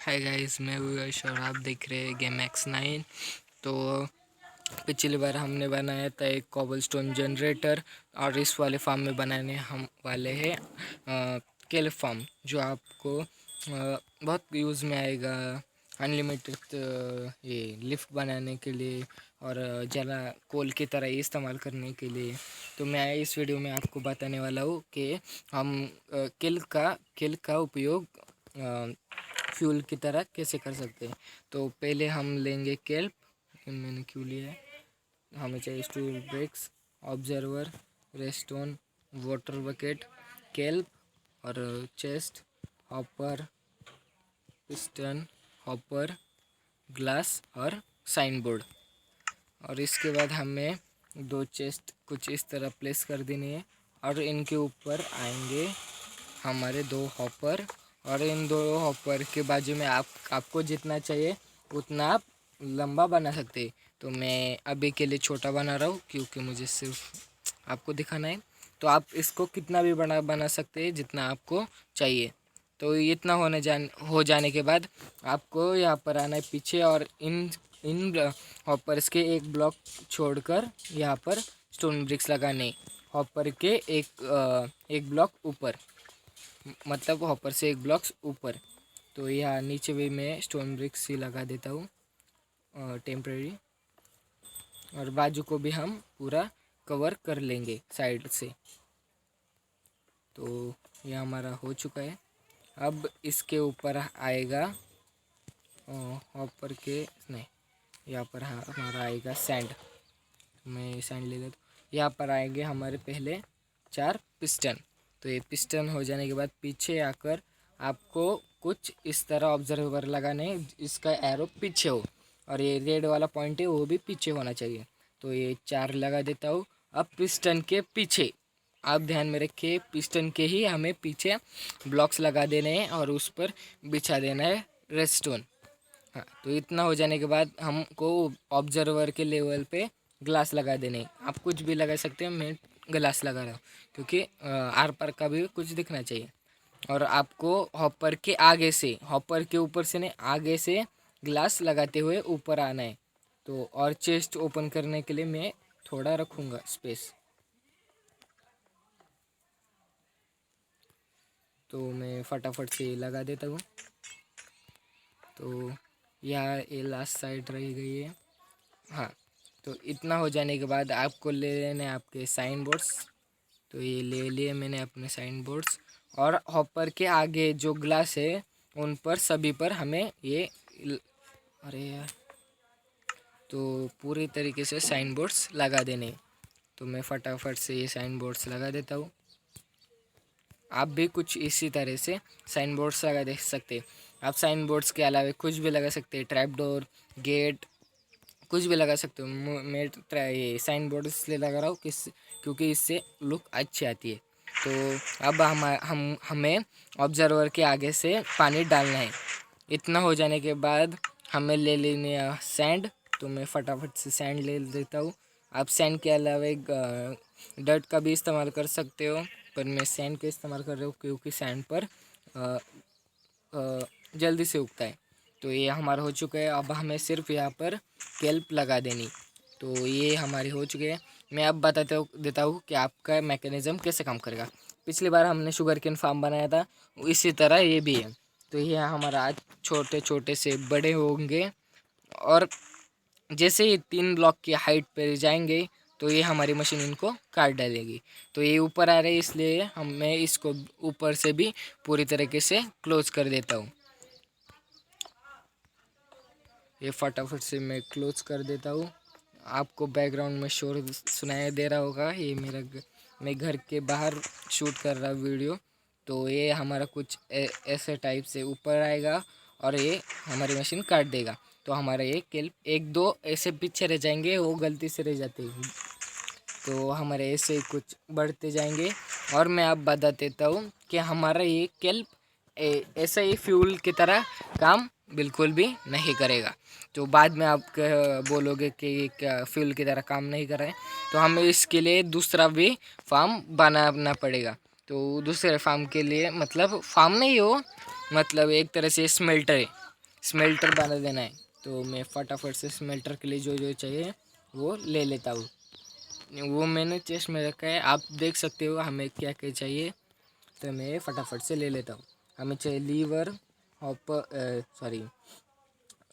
Hi guys, मैं हूँ यश और आप देख रहे हैं गेम X9। तो पिछली बार हमने बनाया था एक कॉबलस्टोन जनरेटर और इस वाले फार्म में बनाने हम वाले हैं केल फार्म, जो आपको बहुत यूज़ में आएगा। अनलिमिटेड ये लिफ्ट बनाने के लिए और जला कोल की तरह इस्तेमाल करने के लिए। तो मैं इस वीडियो में आपको बताने वाला हूँ कि हम किल का उपयोग फ्यूल की तरह कैसे कर सकते हैं। तो पहले हम लेंगे केल्प, मैंने क्यों लिया है, हमें चाहिए stone bricks, observer, redstone, water bucket, kelp और chest, hopper, piston, hopper, glass और साइन बोर्ड। और इसके बाद हमें दो चेस्ट कुछ इस तरह प्लेस कर देनी है और इनके ऊपर आएंगे हमारे दो हॉपर। और इन दो हॉपर के बाजू में आपको जितना चाहिए उतना आप लंबा बना सकते हैं। तो मैं अभी के लिए छोटा बना रहा हूँ क्योंकि मुझे सिर्फ आपको दिखाना है। तो आप इसको कितना भी बड़ा बना सकते हैं जितना आपको चाहिए। तो इतना हो जाने के बाद आपको यहाँ पर आना है पीछे और इन इन हॉपर्स के एक ब्लॉक छोड़कर यहाँ पर स्टोन ब्रिक्स लगाने, हॉपर के एक ब्लॉक ऊपर, मतलब हॉपर से एक ब्लॉक्स ऊपर। तो यहाँ नीचे भी मैं स्टोन ब्रिक्स ही लगा देता हूँ टेम्परेरी, और बाजू को भी हम पूरा कवर कर लेंगे साइड से। तो यह हमारा हो चुका है। अब इसके ऊपर आएगा हॉपर के नहीं, यहाँ पर हमारा आएगा सैंड। मैं सैंड ले लेता हूँ। यहाँ पर आएंगे हमारे पहले 4 पिस्टन। तो ये पिस्टन हो जाने के बाद पीछे आकर आपको कुछ इस तरह ऑब्जर्वर लगाने, इसका एरो पीछे हो और ये रेड वाला पॉइंट है वो भी पीछे होना चाहिए। तो ये 4 लगा देता हूँ। अब पिस्टन के पीछे आप ध्यान में रखिए, पिस्टन के ही हमें पीछे ब्लॉक्स लगा देने हैं और उस पर बिछा देना है रेडस्टोन। हाँ, तो इतना हो जाने के बाद हमको ऑब्जर्वर के लेवल पे ग्लास लगा देने। आप कुछ भी लगा सकते हैं, मैं ग्लास लगा रहा हूँ क्योंकि आर पार का भी कुछ दिखना चाहिए। और आपको हॉपर के आगे से, हॉपर के ऊपर से नहीं, आगे से ग्लास लगाते हुए ऊपर आना है। तो और चेस्ट ओपन करने के लिए मैं थोड़ा रखूँगा स्पेस। तो मैं फटाफट से लगा देता हूँ। तो यहाँ ये लास्ट साइड रह गई है। हाँ, तो इतना हो जाने के बाद आपको ले लेने आपके साइन बोर्ड्स। तो ये ले लिए मैंने अपने साइन बोर्ड्स, और हॉपर के आगे जो ग्लास है उन पर सभी पर हमें ये अरे यार, तो पूरी तरीके से साइन बोर्ड्स लगा देने। तो मैं फटाफट से ये साइन बोर्ड्स लगा देता हूँ। आप भी कुछ इसी तरह से साइन बोर्ड्स लगा दे सकते। आप साइन बोर्ड्स के अलावा कुछ भी लगा सकते हैं, ट्रैप डोर, गेट, कुछ भी लगा सकते हो। मैं ये साइन बोर्ड इसलिए लगा रहा हूँ क्योंकि इससे लुक अच्छी आती है। तो अब हमें ऑब्जर्वर के आगे से पानी डालना है। इतना हो जाने के बाद हमें ले लेनी है सैंड। तो मैं फटाफट से सैंड ले लेता हूँ। आप सैंड के अलावा एक डर्ट का भी इस्तेमाल कर सकते हो, पर मैं सैंड का इस्तेमाल कर रहा हूँ क्योंकि सैंड पर जल्दी से उगता है। तो ये हमारा हो चुका है। अब हमें सिर्फ यहाँ पर केल्प लगा देनी। तो ये हमारी हो चुकी है। मैं अब देता हूँ कि आपका मैकेनिज़्म कैसे काम करेगा। पिछली बार हमने शुगर केन फार्म बनाया था, इसी तरह ये भी है। तो ये हमारा आज छोटे छोटे से बड़े होंगे और जैसे ही 3 ब्लॉक की हाइट पर जाएंगे तो ये हमारी मशीन इनको काट डालेगी। तो ये ऊपर आ रहे हैं इसलिए मैं इसको ऊपर से भी पूरी तरीके से क्लोज कर देता हूँ। ये फटाफट से मैं क्लोज कर देता हूँ। आपको बैकग्राउंड में शोर सुनाई दे रहा होगा, ये मैं घर के बाहर शूट कर रहा वीडियो। तो ये हमारा कुछ ऐसे टाइप से ऊपर आएगा और ये हमारी मशीन काट देगा। तो हमारा ये केल्प 1-2 ऐसे पीछे रह जाएंगे, वो गलती से रह जाते हैं। तो हमारे ऐसे कुछ बढ़ते जाएंगे। और मैं अब बता देता हूँ कि हमारा ये केल्प ऐसा ही फ्यूल की तरह काम बिल्कुल भी नहीं करेगा। तो बाद में आप बोलोगे कि क्या फ्यूल की तरह काम नहीं कर रहे हैं, तो हमें इसके लिए दूसरा भी फार्म बनाना पड़ेगा। तो दूसरे फार्म के लिए, मतलब फार्म नहीं हो, मतलब एक तरह से स्मेल्टर है। स्मेल्टर बना देना है। तो मैं फटाफट से स्मेल्टर के लिए जो जो चाहिए वो ले लेता हूँ। वो मैंने चेस्ट में रखा है, आप देख सकते हो हमें क्या क्या चाहिए। तो मैं फटाफट से ले लेता हूँ। हमें चाहिए lever, hopper, sorry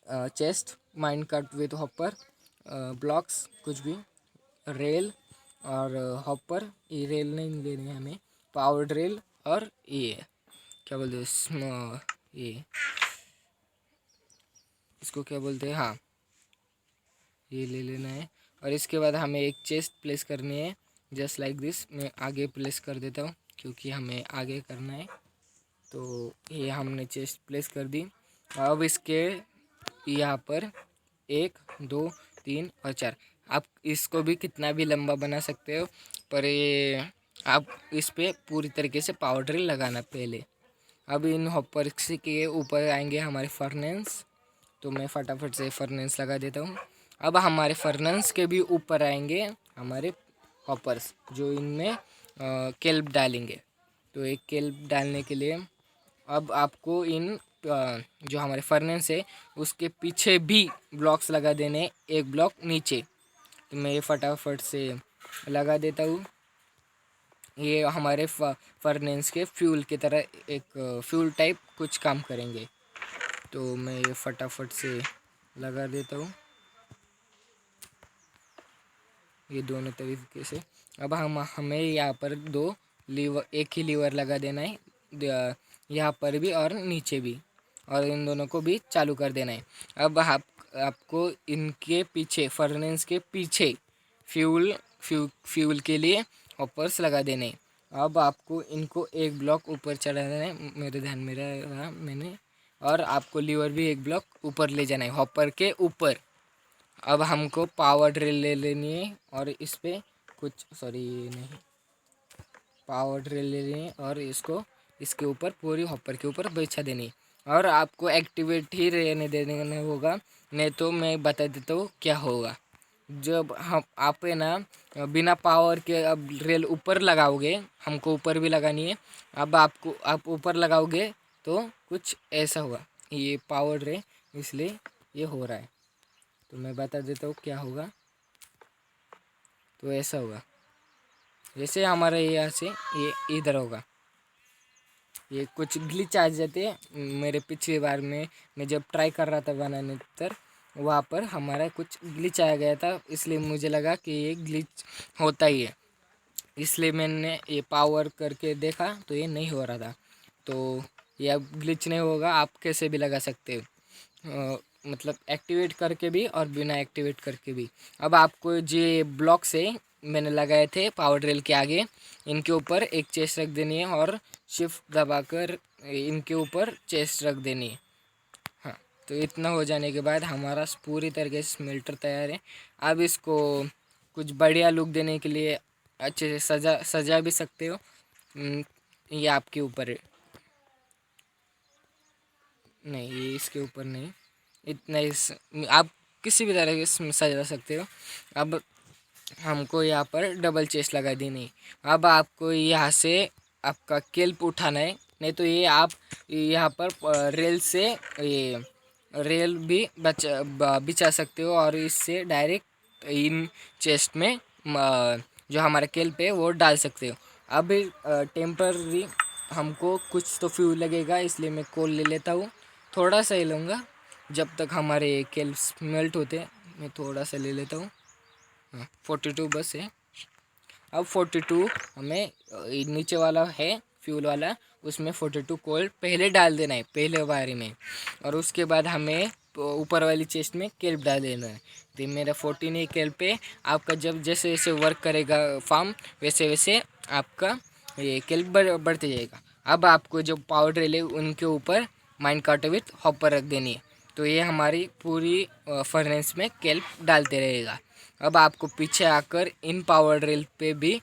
chest, minecart with hopper, blocks कुछ भी, रेल और हॉपर। ये रेल नहीं लेनी है हमें, पावर ड्रिल और ये क्या बोलते हैं ये इसको क्या बोलते हैं, हाँ ये ले लेना है। और इसके बाद हमें एक चेस्ट प्लेस करनी है जस्ट लाइक दिस। मैं आगे प्लेस कर देता हूँ क्योंकि हमें आगे करना है। तो ये हमने चेस्ट प्लेस कर दी। अब इसके यहाँ पर 1 2 3 और 4, आप इसको भी कितना भी लंबा बना सकते हो, पर ये आप इस पे पूरी तरीके से पावर ड्रिल लगाना पहले। अब इन हॉपर के ऊपर आएंगे हमारे फर्नेंस, तो मैं फटाफट से फर्नेंस लगा देता हूँ। अब हमारे फर्नेंस के भी ऊपर आएंगे हमारे हॉपर्स जो इनमें केल्प डालेंगे। तो एक केल्प डालने के लिए अब आपको इन जो हमारे फर्नेंस है उसके पीछे भी ब्लॉक्स लगा देने, एक ब्लॉक नीचे। तो मैं ये फटाफट से लगा देता हूँ। ये हमारे फर्नेंस के फ्यूल की तरह एक फ्यूल टाइप कुछ काम करेंगे। तो मैं ये फटाफट से लगा देता हूँ ये दोनों तरीके से। अब हमें यहाँ पर 2 लीवर, एक ही लीवर लगा देना है, यहाँ पर भी और नीचे भी, और इन दोनों को भी चालू कर देना है। अब आपको इनके पीछे, फर्नेस के पीछे फ्यूल के लिए हॉपर्स लगा देने। अब आपको इनको एक ब्लॉक ऊपर चढ़ाना है, मेरे ध्यान में रहा मैंने, और आपको लीवर भी एक ब्लॉक ऊपर ले जाना है हॉपर के ऊपर। अब हमको पावर ड्रिल ले लेनी है और इस पे कुछ, सॉरी नहीं, पावर ड्रिल ले लेनी है और इसको इसके ऊपर पूरी हॉपर के ऊपर बिछा देनी है। और आपको एक्टिवेट ही रहने देने होगा, नहीं तो मैं बता देता हूँ क्या होगा। जब हम आप है ना बिना पावर के अब रेल ऊपर लगाओगे, हमको ऊपर भी लगानी है। अब आप ऊपर लगाओगे तो कुछ ऐसा होगा, ये पावर रे इसलिए ये हो रहा है। तो मैं बता देता हूँ क्या होगा। तो ऐसा होगा, जैसे हमारा यहाँ से ये इधर होगा, ये कुछ ग्लिच आ जाते हैं। मेरे पिछली बार में मैं जब ट्राई कर रहा था बनाने तर वहाँ पर हमारा कुछ ग्लिच आ गया था, इसलिए मुझे लगा कि ये ग्लिच होता ही है, इसलिए मैंने ये पावर करके देखा तो ये नहीं हो रहा था। तो ये अब ग्लिच नहीं होगा, आप कैसे भी लगा सकते हो, मतलब एक्टिवेट करके भी और बिना एक्टिवेट करके भी। अब आपको जो ब्लॉक्स है मैंने लगाए थे पावर ड्रिल के आगे, इनके ऊपर एक चेस्ट रख देनी है और शिफ्ट दबाकर इनके ऊपर चेस्ट रख देनी है। हाँ, तो इतना हो जाने के बाद हमारा पूरी तरीके से स्मेल्टर तैयार है। अब इसको कुछ बढ़िया लुक देने के लिए अच्छे से सजा भी सकते हो। ये आपके ऊपर है, नहीं ये इसके ऊपर नहीं, इतना इस आप किसी भी तरह से सजा सकते हो। अब हमको यहाँ पर डबल चेस्ट लगा देनी। अब आपको यहाँ से आपका केल्प उठाना है, नहीं तो ये आप यहाँ पर रेल से ये रेल भी बिछा सकते हो और इससे डायरेक्ट इन चेस्ट में जो हमारा केल्प है वो डाल सकते हो। अब टेम्पररी हमको कुछ तो फ्यूल लगेगा, इसलिए मैं कोल ले लेता हूँ, थोड़ा सा ही लूँगा जब तक हमारे केल्प मेल्ट होते हैं। मैं थोड़ा सा ले लेता हूँ, 42 बस है। अब 42 हमें नीचे वाला है फ्यूल वाला, उसमें 42 कोल्ड पहले डाल देना है पहले बारी में, और उसके बाद हमें ऊपर वाली चेस्ट में केल्प डाल देना है। तो मेरा 14 केल्प पे आपका जब जैसे जैसे वर्क करेगा फार्म वैसे वैसे आपका ये केल्प बढ़ते जाएगा। अब आपको जो पावर ड्रिल है उनके ऊपर माइंड कार्ट विथ हॉपर रख देनी है, तो ये हमारी पूरी फर्नेस में केल्प डालते रहेगा। अब आपको पीछे आकर इन पावर ड्रिल पे भी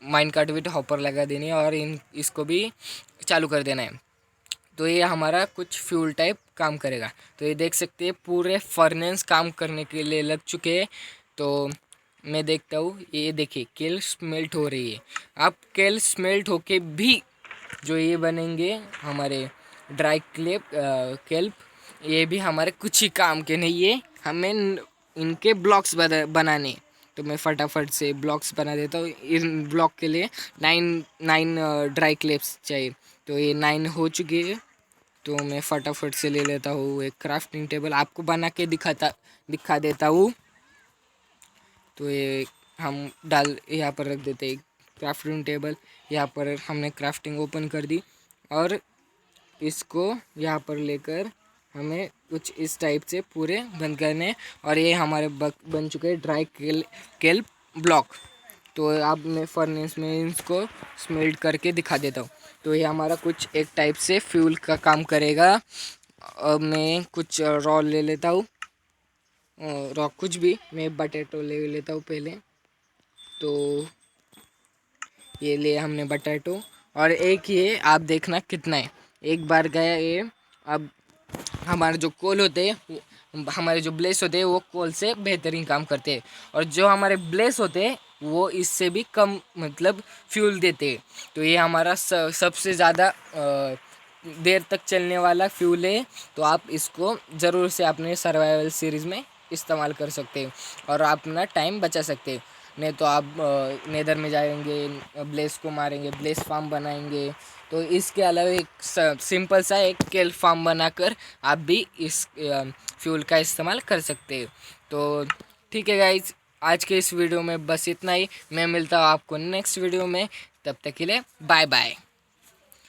माइंड कार्ट विथ हॉपर लगा देनी है और इन इसको भी चालू कर देना है। तो ये हमारा कुछ फ्यूल टाइप काम करेगा। तो ये देख सकते हैं पूरे फर्नेस काम करने के लिए लग चुके हैं। तो मैं देखता हूँ, ये देखिए केल स्मेल्ट हो रही है। अब केल स्मेल्ट होके भी जो ये बनेंगे हमारे ड्राई केल्प, ये भी हमारे कुछ ही काम के नहीं है, हमें इनके ब्लॉक्स बनाने। तो मैं फटाफट से ब्लॉक्स बना देता हूँ। इन ब्लॉक के लिए 9 ड्राई क्लिप्स चाहिए, तो ये 9 हो चुकी है। तो मैं फटाफट से ले लेता हूँ एक क्राफ्टिंग टेबल, आपको बना के दिखा देता हूँ। तो ये हम यहाँ पर रख देते हैं क्राफ्टिंग टेबल। यहाँ पर हमने क्राफ्टिंग ओपन कर दी और इसको यहाँ पर लेकर हमें कुछ इस टाइप से पूरे बंद करने। और ये हमारे बन चुके हैं ड्राई केल्प ब्लॉक। तो अब मैं फर्नेस में इसको स्मेल्ट करके दिखा देता हूँ। तो ये हमारा कुछ एक टाइप से फ्यूल का काम करेगा। अब मैं कुछ रॉ ले लेता हूँ, रॉ कुछ भी, मैं बटेटो ले लेता हूँ पहले। तो ये ले हमने बटेटो, और एक ये आप देखना कितना है, एक बार गया ये। अब हमारे जो कोल होते हैं, हमारे जो ब्लेस होते हैं वो कोल से बेहतरीन काम करते हैं, और जो हमारे ब्लेस होते हैं वो इससे भी कम मतलब फ्यूल देते हैं। तो ये हमारा सबसे ज़्यादा देर तक चलने वाला फ्यूल है। तो आप इसको ज़रूर से अपने सर्वाइवल सीरीज़ में इस्तेमाल कर सकते हैं और अपना टाइम बचा सकते हैं। नहीं तो आप नेदर में जाएंगे, ब्लेस को मारेंगे, ब्लेस फार्म बनाएंगे। तो इसके अलावा एक सिंपल सा एक केल फार्म बनाकर आप भी इस फ्यूल का इस्तेमाल कर सकते हैं। तो ठीक है गाइज, आज के इस वीडियो में बस इतना ही। मैं मिलता हूँ आपको नेक्स्ट वीडियो में, तब तक के लिए बाय बाय।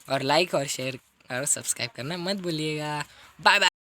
और लाइक और शेयर और सब्सक्राइब करना मत भूलिएगा। Bye bye.